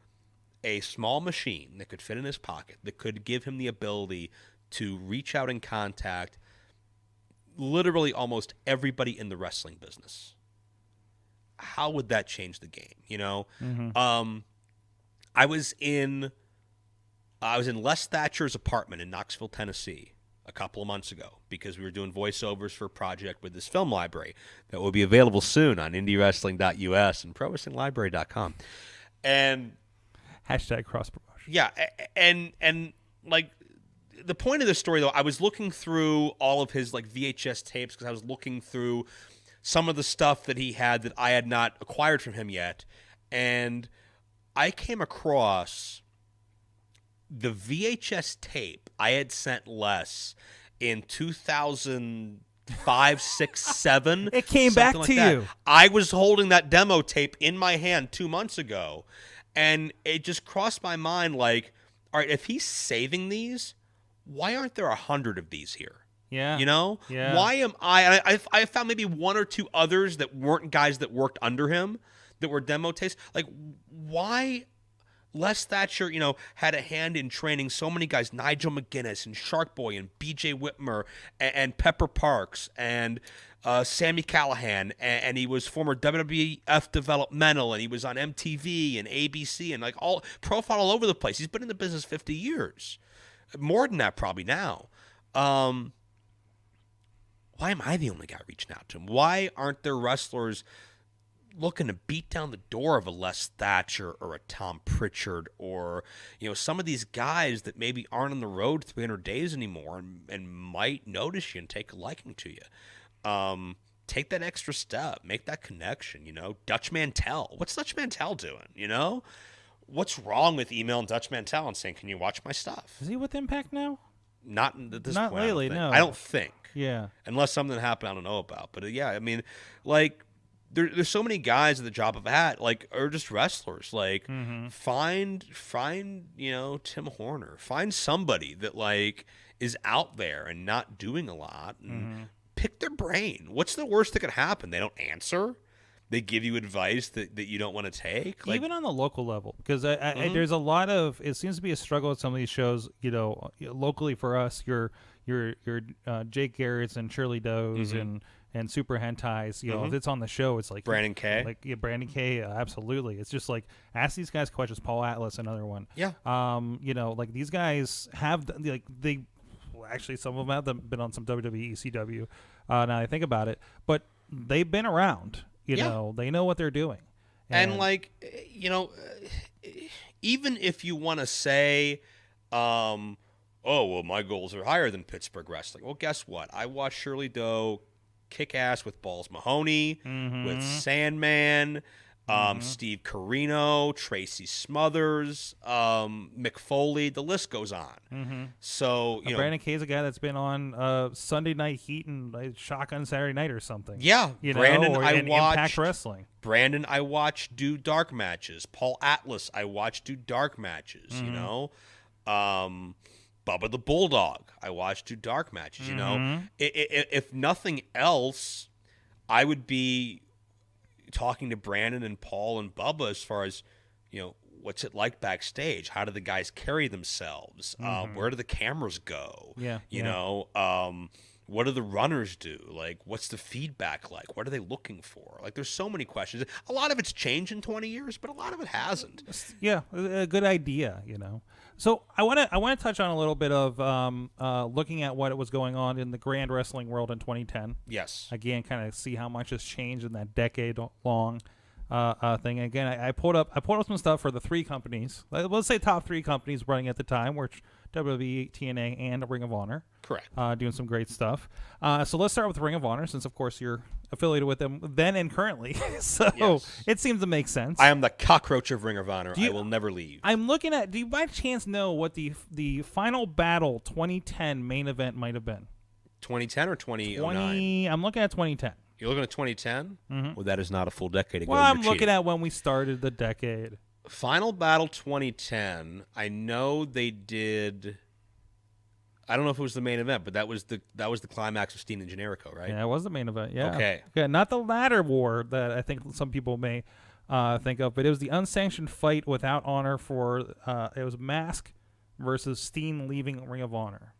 S2: a small machine that could fit in his pocket, that could give him the ability to reach out and contact literally almost everybody in the wrestling business, how would that change the game? I was in Les Thatcher's apartment in Knoxville, Tennessee, a couple of months ago because we were doing voiceovers for a project with this film library that will be available soon on IndyWrestling.us and ProWrestlingLibrary.com. And
S1: hashtag cross promotion.
S2: Yeah, and like the point of this story though, I was looking through all of his like VHS tapes because I was looking through some of the stuff that he had that I had not acquired from him yet, and I came across the VHS tape I had sent Les in 2005, 6, 7.
S1: It came back to you.
S2: I was holding that demo tape in my hand 2 months ago, and it just crossed my mind like, all right, if he's saving these, why aren't there 100 of these here?
S1: Yeah.
S2: Yeah. Why am I found maybe one or two others that weren't guys that worked under him, that were demo tapes. Like, why Les Thatcher, had a hand in training so many guys, Nigel McGuinness and Shark Boy and BJ Whitmer and Pepper Parks and Sammy Callahan, and he was former WWF developmental, and he was on MTV and ABC and like all profile all over the place. He's been in the business 50 years. More than that probably now. Why am I the only guy reaching out to him? Why aren't there wrestlers looking to beat down the door of a Les Thatcher or a Tom Pritchard or, some of these guys that maybe aren't on the road 300 days anymore and might notice you and take a liking to you? Take that extra step. Make that connection, Dutch Mantel. What's Dutch Mantel doing, What's wrong with emailing Dutch Mantel and saying, can you watch my stuff?
S1: Is he with Impact now?
S2: Not at this
S1: Not
S2: point.
S1: lately, no.
S2: I don't think.
S1: Yeah.
S2: Unless something happened I don't know about. But yeah, I mean, like, there's so many guys at the drop of a hat, like, or just wrestlers. Like, find Tim Horner. Find somebody that, like, is out there and not doing a lot. And pick their brain. What's the worst that could happen? They don't answer. They give you advice that you don't want to take. Like,
S1: even on the local level, because I there's a lot of, it seems to be a struggle at some of these shows, locally for us, your Jake Garrett's and Shirley Doe's and and super hentais. You know, if it's on the show, it's like
S2: Brandon K.
S1: Like Brandon K. Absolutely. It's just like ask these guys questions. Paul Atlas, another one.
S2: Yeah.
S1: You know, like these guys have like they. Actually, some of them have been on some WWE, ECW. Now I think about it, but they've been around. You know, they know what they're doing.
S2: And like, you know, even if you want to say, oh, well, my goals are higher than Pittsburgh wrestling. Well, guess what? I watched Shirley Doe kick ass with Balls Mahoney, with Sandman, Steve Corino, Tracy Smothers, Mick Foley. The list goes on. So, you know,
S1: Brandon Kay's a guy that's been on Sunday Night Heat and Shotgun Saturday Night or something.
S2: Yeah,
S1: you
S2: Brandon,
S1: know, or
S2: I watched
S1: Impact Wrestling.
S2: Brandon, I watched do dark matches. Paul Atlas, I watched do dark matches. You know, Bubba the Bulldog, I watched do dark matches. You know, if nothing else, I would be talking to Brandon and Paul and Bubba as far as, you know, what's it like backstage? How do the guys carry themselves? Where do the cameras go? You know, what do the runners do? Like, what's the feedback like? What are they looking for? Like, there's so many questions. A lot of it's changed in 20 years, but a lot of it hasn't.
S1: Yeah, a good idea, you know. So I want to touch on a little bit of looking at what was going on in the grand wrestling world in 2010.
S2: Yes.
S1: Again, kind of see how much has changed in that decade-long thing. Again, I pulled up some stuff for the three companies. Let's say top three companies running at the time, which WWE, TNA, and Ring of Honor.
S2: Correct.
S1: Doing some great stuff. So let's start with Ring of Honor, since of course you're affiliated with them then and currently. So it seems to make sense.
S2: I am the cockroach of Ring of Honor. I will never leave.
S1: I'm looking at. Do you by chance know what the Final Battle 2010 main event might have been?
S2: 2010 or 2009?
S1: I'm looking at 2010.
S2: You're looking at 2010? Well, that is not a full decade ago.
S1: Well, I'm looking at when we started the decade.
S2: Final Battle 2010. I know they did. I don't know if it was the main event, but that was the climax of Steen and Generico, right?
S1: Yeah, it was the main event. Yeah.
S2: Okay.
S1: Yeah, not the ladder war that I think some people may think of, but it was the unsanctioned fight without honor for it was Mask versus Steen leaving Ring of Honor.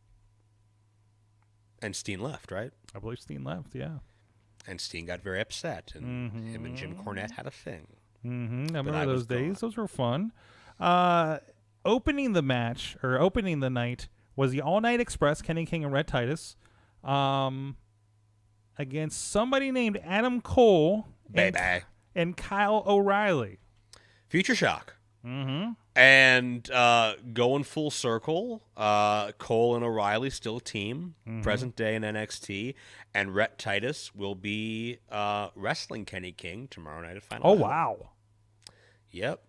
S2: And Steen left, right?
S1: I believe Steen left. Yeah.
S2: And Steen got very upset, and him and Jim Cornette had a thing.
S1: I remember those days. Those were fun. Opening the match, or opening the night, was the All Night Express, Kenny King and Red Titus, against somebody named Adam Cole and Kyle O'Reilly.
S2: Future Shock. And going full circle, Cole and O'Reilly still a team, present day in NXT, and Rhett Titus will be wrestling Kenny King tomorrow night at Final Battle.
S1: Wow.
S2: Yep.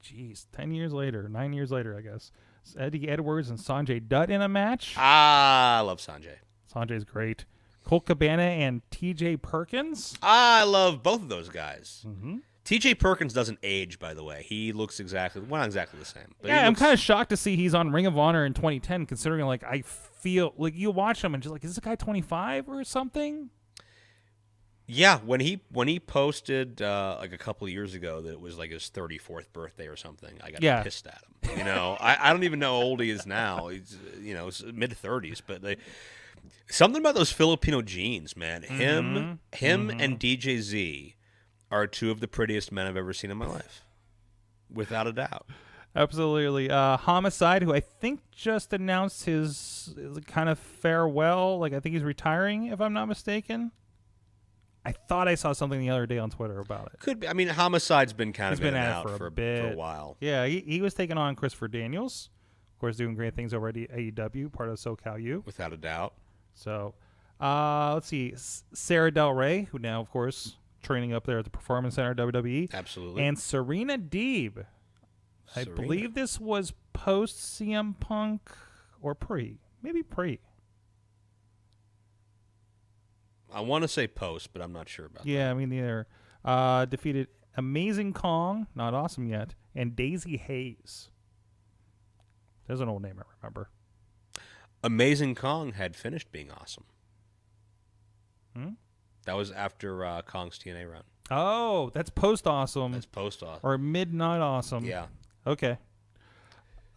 S1: Jeez, 9 years later, I guess. Eddie Edwards and Sanjay Dutt in a match.
S2: I love Sanjay.
S1: Sanjay's great. Colt Cabana and T.J. Perkins.
S2: I love both of those guys. T.J. Perkins doesn't age, by the way. He looks not exactly the same. But
S1: yeah, I'm kind of shocked to see he's on Ring of Honor in 2010, considering, like, I feel like you watch him and just like, is this guy 25 or something?
S2: Yeah, when he posted like a couple of years ago that it was like his 34th birthday or something, I got pissed at him. You know, I don't even know how old he is now. He's mid 30s, but something about those Filipino genes, man. Him and DJ Z are two of the prettiest men I've ever seen in my life, without a doubt.
S1: Absolutely. Homicide, who I think just announced his kind of farewell. Like, I think he's retiring, if I'm not mistaken. I thought I saw something the other day on Twitter about it.
S2: Could be. I mean, Homicide's been kind
S1: He's
S2: of
S1: been
S2: in and
S1: at
S2: out
S1: it
S2: for
S1: a
S2: a while.
S1: Yeah, he was taking on Christopher Daniels. Of course, doing great things over at AEW, part of SoCal U.
S2: Without a doubt.
S1: So, let's see. Sarah Del Rey, who now, of course, training up there at the Performance Center WWE.
S2: Absolutely.
S1: And Serena Deeb. I believe this was post CM Punk or pre. Maybe pre.
S2: I want to say post, but I'm not sure about that.
S1: Yeah, I mean, they're defeated Amazing Kong, not awesome yet, and Daisy Hayes. There's an old name I remember.
S2: Amazing Kong had finished being awesome. That was after Kong's TNA run.
S1: Oh, that's post awesome.
S2: That's post awesome.
S1: Or mid not awesome.
S2: Yeah.
S1: Okay.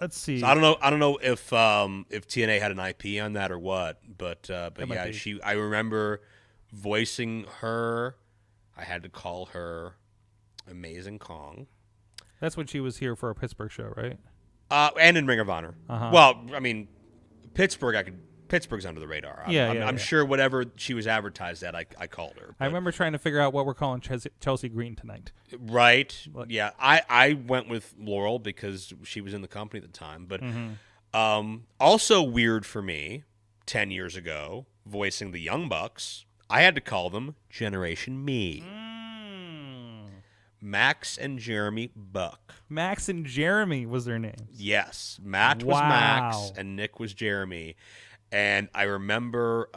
S1: Let's see.
S2: So I don't know if TNA had an IP on that or what, but yeah, I remember voicing her, I had to call her Amazing Kong.
S1: That's when she was here for a Pittsburgh show, right?
S2: And in Ring of Honor.
S1: Uh-huh.
S2: Well, I mean, Pittsburgh's under the radar. I'm
S1: Yeah.
S2: sure whatever she was advertised at, I called her.
S1: I remember trying to figure out what we're calling Chelsea Green tonight.
S2: Right.
S1: What?
S2: Yeah. I went with Laurel because she was in the company at the time. But also weird for me, 10 years ago, voicing the Young Bucks, I had to call them Generation Me. Max and Jeremy Buck.
S1: Max and Jeremy was their names.
S2: Yes. Matt was Max and Nick was Jeremy. And I remember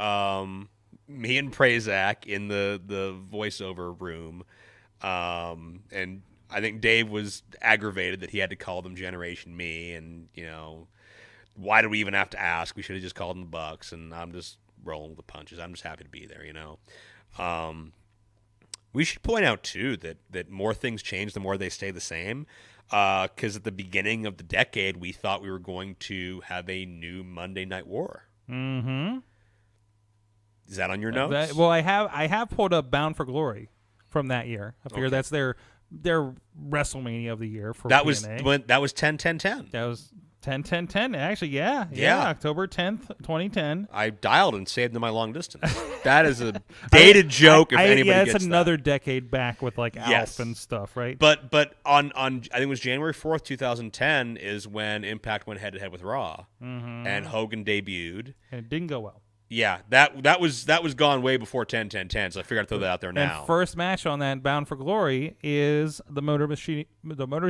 S2: me and Prazak in the voiceover room. And I think Dave was aggravated that he had to call them Generation Me. And, why did we even have to ask? We should have just called them the Bucks. And I'm just rolling with the punches. I'm just happy to be there, We should point out, too, that more things change the more they stay the same. Because at the beginning of the decade, we thought we were going to have a new Monday Night War.
S1: Mm-hmm.
S2: Is that on your notes?
S1: I have pulled up Bound for Glory from that year. I figure that's their WrestleMania of the year for TNA.
S2: That was 10-10-10.
S1: That was 10-10-10. Actually, yeah. October 10th, 2010.
S2: I dialed and saved in my long distance. That is a dated joke. If anybody gets
S1: it's another decade back with Alf and stuff, right?
S2: But on I think it was January 4th, 2010 is when Impact went head to head with Raw, and Hogan debuted,
S1: and it didn't go well.
S2: Yeah, that was gone way before 10-10-10. So I figured I'd throw that out there now.
S1: And first match on that Bound for Glory is the Motor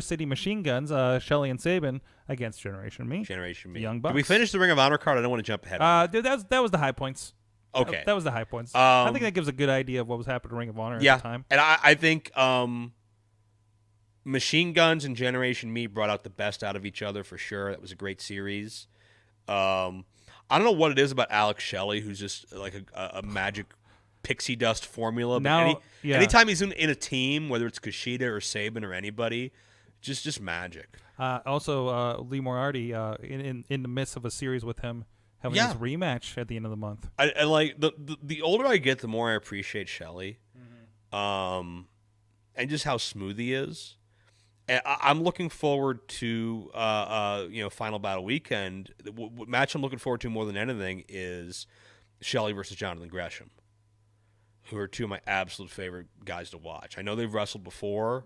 S1: City Machine Guns, Shelley and Sabin against Generation Me.
S2: The
S1: Young Bucks.
S2: Did we finish the Ring of Honor card? I don't want to jump ahead.
S1: Dude, that was the high points.
S2: Okay,
S1: that was the high points. I think that gives a good idea of what was happening to Ring of Honor at the time.
S2: And I think Machine Guns and Generation Me brought out the best out of each other for sure. That was a great series. I don't know what it is about Alex Shelley, who's just like a magic pixie dust formula. But anytime he's in a team, whether it's Kushida or Sabin or anybody, just magic.
S1: Also, Lee Moriarty in the midst of a series with him, having his rematch at the end of the month.
S2: I like the older I get, the more I appreciate Shelley, and just how smooth he is. And I'm looking forward to Final Battle Weekend. What match I'm looking forward to more than anything is Shelley versus Jonathan Gresham, who are two of my absolute favorite guys to watch. I know they've wrestled before.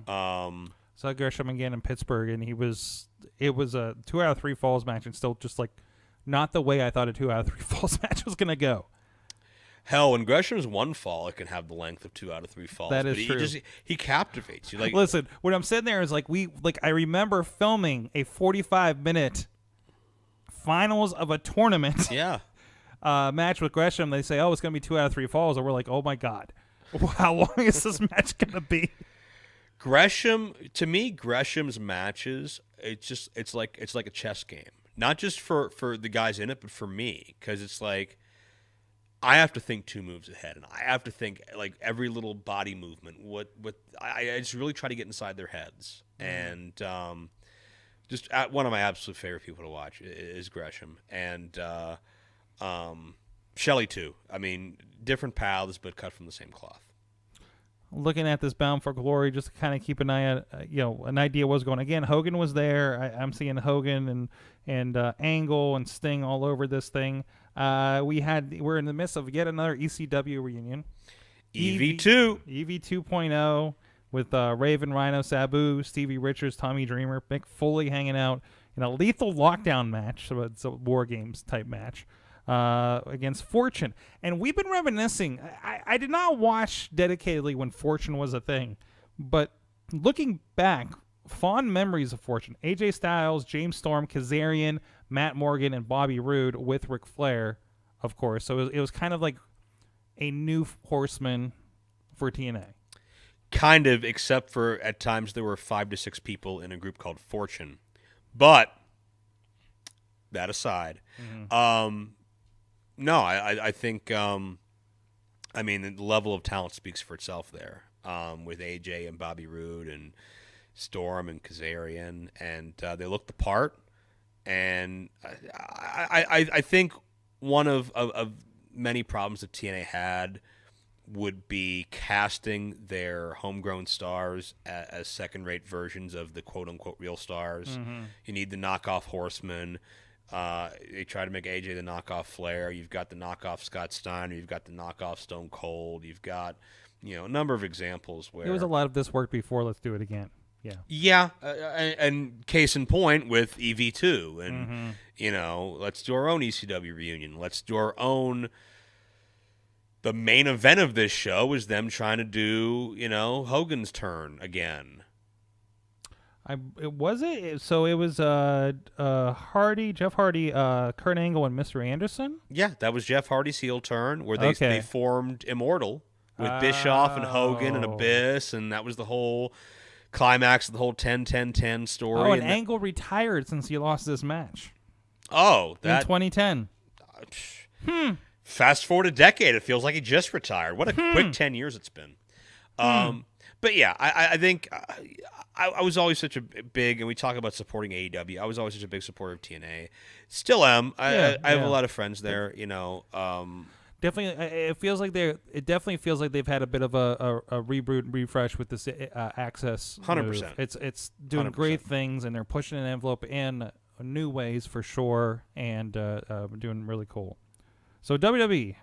S1: Saw Gresham again in Pittsburgh, and it was a 2 out of 3 falls match, and still just not the way I thought a 2 out of 3 falls match was gonna go.
S2: Hell, when Gresham's one fall, it can have the length of 2 out of 3 falls.
S1: That is true.
S2: He captivates you.
S1: Listen, when I'm sitting there, it's I remember filming a 45-minute finals of a tournament. Match with Gresham. They say, it's going to be 2 out of 3 falls, and we're like, oh my god, how long is this match going to be?
S2: To me, Gresham's matches, it's like a chess game. Not just for the guys in it, but for me, because it's like, I have to think 2 moves ahead, and I have to think every little body movement. I just really try to get inside their heads, and just one of my absolute favorite people to watch is Gresham, and Shelley too. I mean, different paths, but cut from the same cloth.
S1: Looking at this Bound for Glory, just to kind of keep an eye on, an idea what's going. Again, Hogan was there. I'm seeing Hogan and Angle and Sting all over this thing. We're in the midst of yet another ECW reunion.
S2: EV2.
S1: EV 2.0 with Raven, Rhino, Sabu, Stevie Richards, Tommy Dreamer, Mick Foley hanging out in a lethal lockdown match. So it's a War Games type match. Against Fortune. And we've been reminiscing. I did not watch dedicatedly when Fortune was a thing, but looking back, fond memories of Fortune. AJ Styles, James Storm, Kazarian, Matt Morgan, and Bobby Roode with Ric Flair, of course. So it was kind of like a new horseman for TNA.
S2: Kind of, except for at times there were 5 to 6 people in a group called Fortune. But that aside, no, I think, the level of talent speaks for itself there, with AJ and Bobby Roode and Storm and Kazarian, and they looked the part. And I think one of many problems that TNA had would be casting their homegrown stars as second-rate versions of the quote-unquote real stars. You need the knockoff Horseman. They try to make AJ the knockoff Flair. You've got the knockoff Scott Steiner. You've got the knockoff Stone Cold. You've got, a number of examples where...
S1: There was a lot of this work before. Let's do it again. Yeah.
S2: Yeah, and case in point with EV2. And, let's do our own ECW reunion. Let's do our own... The main event of this show is them trying to do, Hogan's turn again.
S1: It was Jeff Hardy, Kurt Angle, and Mr. Anderson.
S2: Yeah, that was Jeff Hardy's heel turn where they formed Immortal with Bischoff and Hogan and Abyss, and that was the whole climax of the whole 10-10-10 story.
S1: Oh, and Angle retired since he lost this match.
S2: Oh,
S1: in 2010.
S2: Fast forward a decade, it feels like he just retired. What a quick 10 years it's been. But yeah, I think I was always such a big, and we talk about supporting AEW. I was always such a big supporter of TNA. Still am. I have a lot of friends there.
S1: Definitely, it definitely feels like they've had a bit of a reboot and refresh with this Access.
S2: 100%.
S1: It's doing 100%. Great things, and they're pushing an envelope in new ways for sure, and doing really cool. So WWE,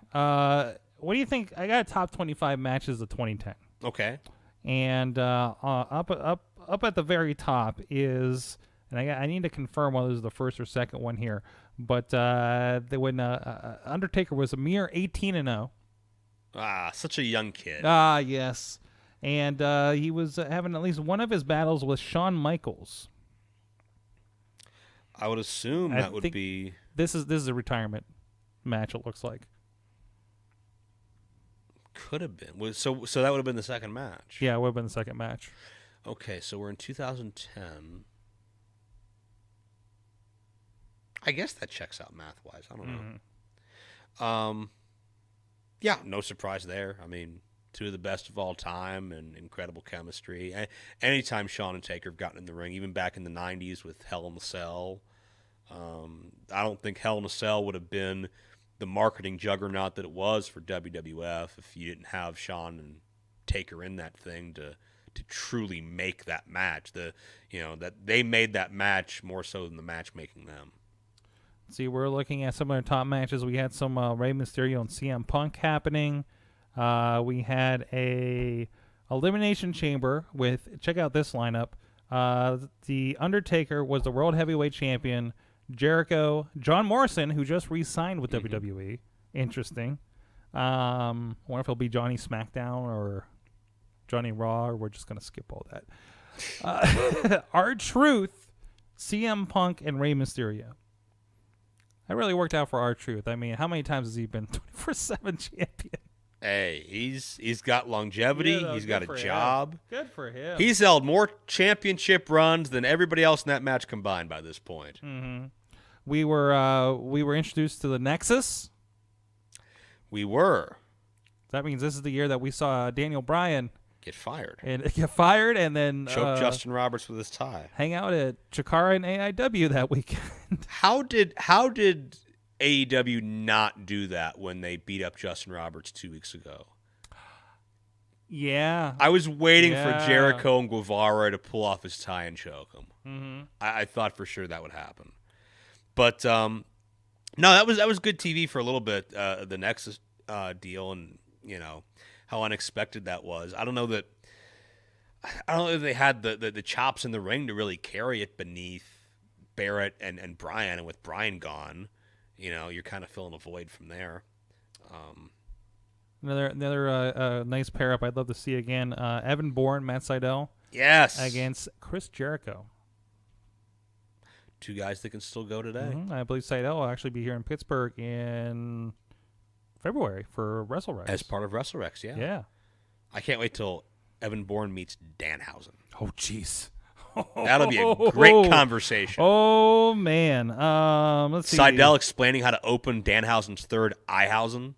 S1: what do you think? I got top 25 matches of 2010.
S2: Okay.
S1: And up at the very top is, and I need to confirm whether this is the first or second one here, but when Undertaker was a mere 18-0.
S2: Such a young kid.
S1: Yes. And he was having at least one of his battles with Shawn Michaels.
S2: I would assume that would be...
S1: This is a retirement match, it looks like.
S2: Could have been. So that would have been the second match.
S1: Yeah, it would have been the second match.
S2: Okay, so we're in 2010. I guess that checks out math-wise. I don't know. Yeah, no surprise there. I mean, two of the best of all time and incredible chemistry. Anytime Shawn and Taker have gotten in the ring, even back in the 90s with Hell in a Cell, I don't think Hell in a Cell would have been the marketing juggernaut that it was for WWF if you didn't have Shawn and Taker in that thing to truly make that match. That they made that match more so than the match making them.
S1: See, we're looking at some of their top matches. We had some Rey Mysterio and CM Punk happening. We had a Elimination Chamber with, check out this lineup. The Undertaker was the World Heavyweight Champion. Jericho, John Morrison, who just re-signed with WWE. Interesting. I wonder if he'll be Johnny SmackDown or Johnny Raw, or we're just going to skip all that. R-Truth, CM Punk, and Rey Mysterio. That really worked out for R-Truth. I mean, how many times has he been 24/7 champion?
S2: Hey, he's got longevity. He's got a job.
S1: Good for him.
S2: He's held more championship runs than everybody else in that match combined by this point.
S1: Mm-hmm. We were introduced to the Nexus.
S2: We were.
S1: That means this is the year that we saw Daniel Bryan
S2: get fired,
S1: and then
S2: choke Justin Roberts with his tie.
S1: Hang out at Chikara and AIW that weekend.
S2: How did AEW not do that when they beat up Justin Roberts 2 weeks ago?
S1: Yeah.
S2: I was waiting for Jericho and Guevara to pull off his tie and choke him.
S1: Mm-hmm.
S2: I thought for sure that would happen. But no, that was good TV for a little bit, the Nexus deal, and how unexpected that was. I don't know that they had the chops in the ring to really carry it beneath Barrett and Bryan, and with Bryan gone, you're kind of filling a void from there.
S1: Another nice pair up I'd love to see again. Evan Bourne, Matt Sydal.
S2: Yes.
S1: Against Chris Jericho.
S2: Two guys that can still go today.
S1: Mm-hmm. I believe Sydal will actually be here in Pittsburgh in February for WrestleRex.
S2: As part of WrestleRex, yeah.
S1: Yeah.
S2: I can't wait till Evan Bourne meets Danhausen.
S1: Oh, jeez.
S2: That'll be a great conversation.
S1: Oh, man. Let's see.
S2: Sydal explaining how to open Danhausen's third eyehausen.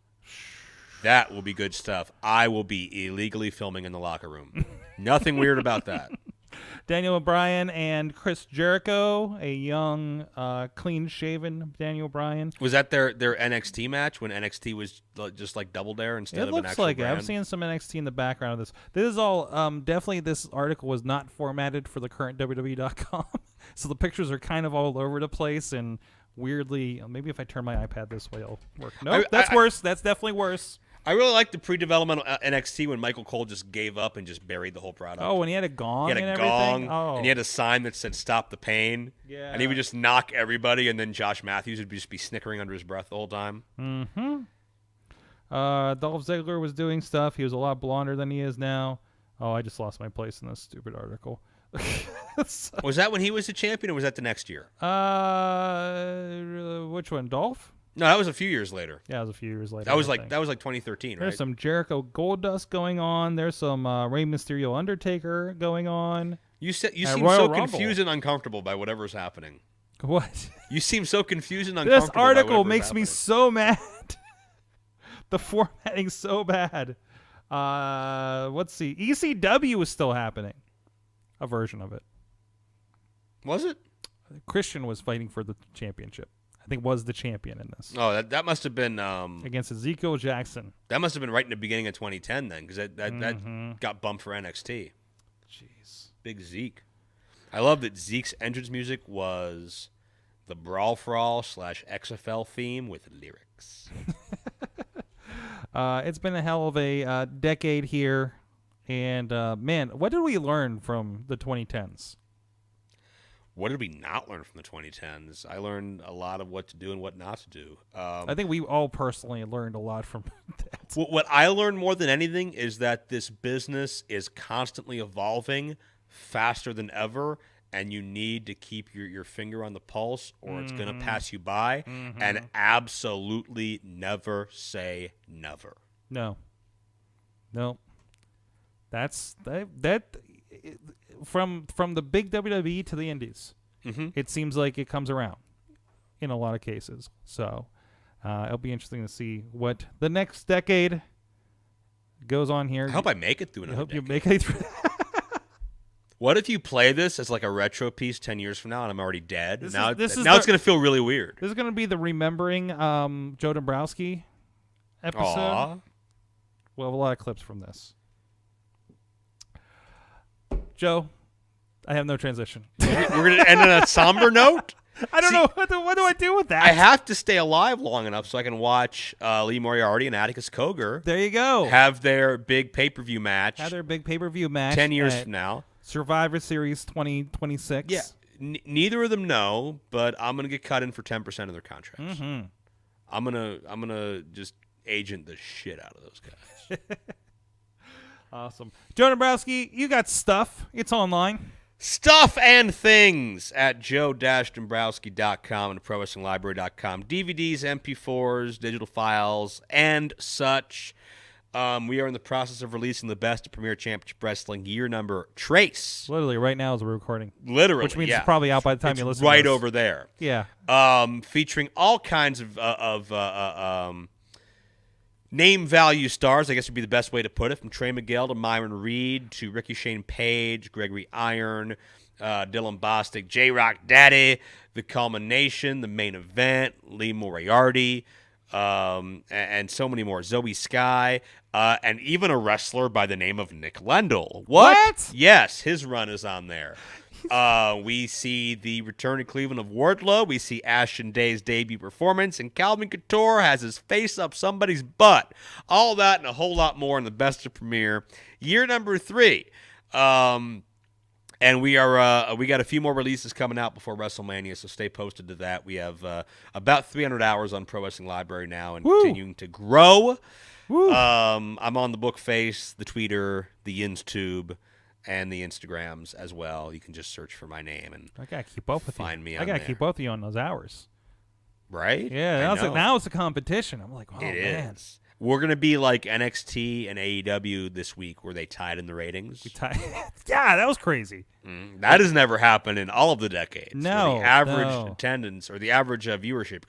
S2: That will be good stuff. I will be illegally filming in the locker room. Nothing weird about that.
S1: Daniel Bryan and Chris Jericho, a young, clean-shaven Daniel Bryan.
S2: Was that their NXT match when NXT was just like Double Dare instead of an
S1: It
S2: actual
S1: looks like
S2: brand?
S1: it. I've seen some NXT in the background of this. This is all definitely. This article was not formatted for the current WWE.com, so the pictures are kind of all over the place and weirdly. Maybe if I turn my iPad this way, it'll work. Nope, that's worse. That's definitely worse.
S2: I really like the pre-developmental NXT when Michael Cole just gave up and just buried the whole product.
S1: Oh, when he had a gong.
S2: He had a
S1: and
S2: gong,
S1: everything? Oh.
S2: and he had a sign that said "Stop the Pain."
S1: Yeah.
S2: And he would just knock everybody, and then Josh Matthews would just be snickering under his breath the whole time.
S1: Mm-hmm. Dolph Ziggler was doing stuff. He was a lot blonder than he is now. Oh, I just lost my place in this stupid article.
S2: Was that when he was the champion, or was that the next year?
S1: Which one, Dolph?
S2: No, that was a few years later.
S1: Yeah, it was a few years later.
S2: That was like 2013, right?
S1: There's some Jericho Goldust going on. There's some Rey Mysterio Undertaker going on.
S2: You seem
S1: Royal
S2: so
S1: Rumble.
S2: confused and uncomfortable by whatever's happening.
S1: What?
S2: You seem so confused and uncomfortable.
S1: This article
S2: by
S1: makes me
S2: happening.
S1: so mad. The formatting's so bad. Let's see. ECW is still happening. A version of it.
S2: Was it?
S1: Christian was fighting for the championship. I think was the champion in this.
S2: Oh, that must have been
S1: Against Ezekiel Jackson.
S2: That must have been right in the beginning of 2010 then, because that got bumped for NXT.
S1: Jeez.
S2: Big Zeke. I love that Zeke's entrance music was the Brawl for All / XFL theme with lyrics.
S1: It's been a hell of a decade here. And, man, what did we learn from the 2010s?
S2: What did we not learn from the 2010s? I learned a lot of what to do and what not to do.
S1: I think we all personally learned a lot from that.
S2: What I learned more than anything is that this business is constantly evolving faster than ever, and you need to keep your finger on the pulse or it's going to pass you by, and absolutely never say never.
S1: No. That's that from the big WWE to the indies. It seems like it comes around in a lot of cases. So it'll be interesting to see what the next decade goes on here.
S2: I hope I make it through
S1: I
S2: another
S1: hope you
S2: decade.
S1: make it through.
S2: What if you play this as like a retro piece 10 years from now and I'm already dead? Now it's going to feel really weird.
S1: This is going to be the remembering Joe Dombrowski episode.
S2: Aww.
S1: We'll have a lot of clips from this. Joe, I have no transition.
S2: We're going to end on a somber note?
S1: I don't know. What do I do with that?
S2: I have to stay alive long enough so I can watch Lee Moriarty and Atticus Cogar
S1: There you go.
S2: have their big pay-per-view match
S1: Have their big pay-per-view match
S2: 10 years
S1: at
S2: from now.
S1: Survivor Series 2026.
S2: Yeah. Neither of them know, but I'm going to get cut in for 10% of their contracts. I'm gonna just agent the shit out of those guys.
S1: Awesome. Joe Dombrowski, you got stuff. It's online.
S2: Stuff and things at joe-dombrowski.com and prowrestlinglibrary.com. DVDs, MP4s, digital files, and such. We are in the process of releasing the Best of Premier Championship Wrestling year number Trace.
S1: Literally right now as we're recording.
S2: Literally,
S1: Which means
S2: yeah.
S1: it's probably out by the time
S2: It's
S1: you listen
S2: right
S1: to this.
S2: over there.
S1: Yeah.
S2: Featuring all kinds of name value stars, I guess would be the best way to put it, from Trey Miguel to Myron Reed to Ricky Shane Page, Gregory Iron, Dylan Bostic, J-Rock Daddy, The Culmination, The Main Event, Lee Moriarty, and so many more. Zoe Sky, and even a wrestler by the name of Nick Lendl.
S1: What?
S2: Yes, his run is on there. We see the return to Cleveland of Wardlow. We see Ashton Day's debut performance, and Calvin Couture has his face up somebody's butt. All that and a whole lot more in the Best of Premier year number 3. And we got a few more releases coming out before WrestleMania, so stay posted to that. We have about 300 hours on Pro Wrestling Library now, and continuing to grow. I'm on the Bookface, the Tweeter, the YinzTube, and the Instagrams as well. You can just search for my name and
S1: I gotta keep up with
S2: find
S1: you.
S2: me
S1: I
S2: on
S1: gotta
S2: there.
S1: keep both of you on those hours.
S2: Right?
S1: Yeah,
S2: I know.
S1: now it's a competition. I'm like, oh
S2: It
S1: man.
S2: is. We're going to be like NXT and AEW this week where they tied in the ratings.
S1: Yeah, that was crazy.
S2: That has never happened in all of the decades.
S1: No,
S2: where the average
S1: no.
S2: attendance, or the average viewership,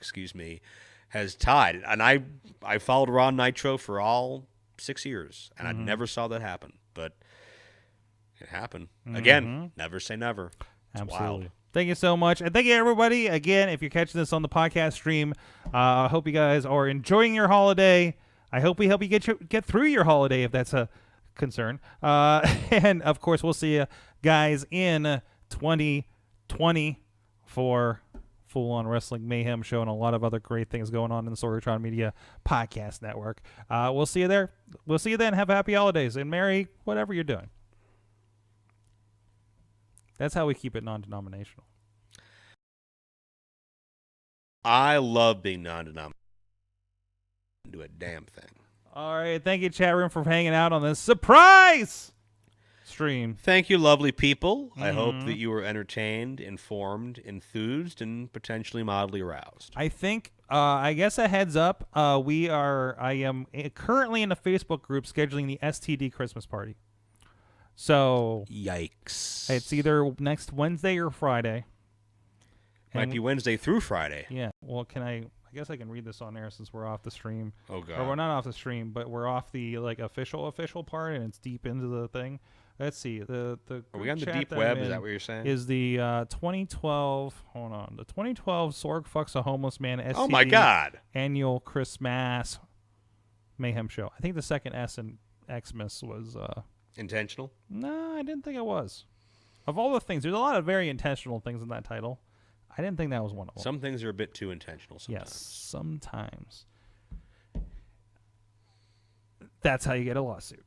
S2: has tied. And I followed Raw Nitro for all 6 years, and I never saw that happen. But It happened. Again, never say never. It's
S1: Absolutely.
S2: wild.
S1: Thank you so much. And thank you, everybody. Again, if you're catching this on the podcast stream, I hope you guys are enjoying your holiday. I hope we help you get through your holiday if that's a concern. And, of course, we'll see you guys in 2020 for Full On Wrestling Mayhem Show and a lot of other great things going on in the Sorgatron Media Podcast Network. We'll see you there. We'll see you then. Have happy holidays and merry whatever you're doing. That's how we keep it non-denominational.
S2: I love being non-denominational. Do a damn thing.
S1: All right. Thank you, chat room, for hanging out on this surprise stream.
S2: Thank you, lovely people. I hope that you were entertained, informed, enthused, and potentially mildly aroused.
S1: I think, I guess a heads up, I am currently in a Facebook group scheduling the STD Christmas party. So
S2: Yikes.
S1: it's either next Wednesday or Friday.
S2: Might be Wednesday through Friday.
S1: Yeah. Well, I guess I can read this on air since we're off the stream.
S2: Oh, God.
S1: Or we're not off the stream, but we're off the official part, and it's deep into the thing. Let's see. The
S2: Are we on the deep web? Is that what you're saying?
S1: Is the 2012? Hold on. The 2012 Sorg Fucks a Homeless Man STD
S2: oh my God
S1: annual Christmas Mayhem Show. I think the second S in Xmas was
S2: intentional.
S1: No, I didn't think it was. Of all the things, there's a lot of very intentional things in that title. I didn't think that was one of them.
S2: Some things are a bit too intentional sometimes.
S1: Yes, sometimes. That's how you get a lawsuit.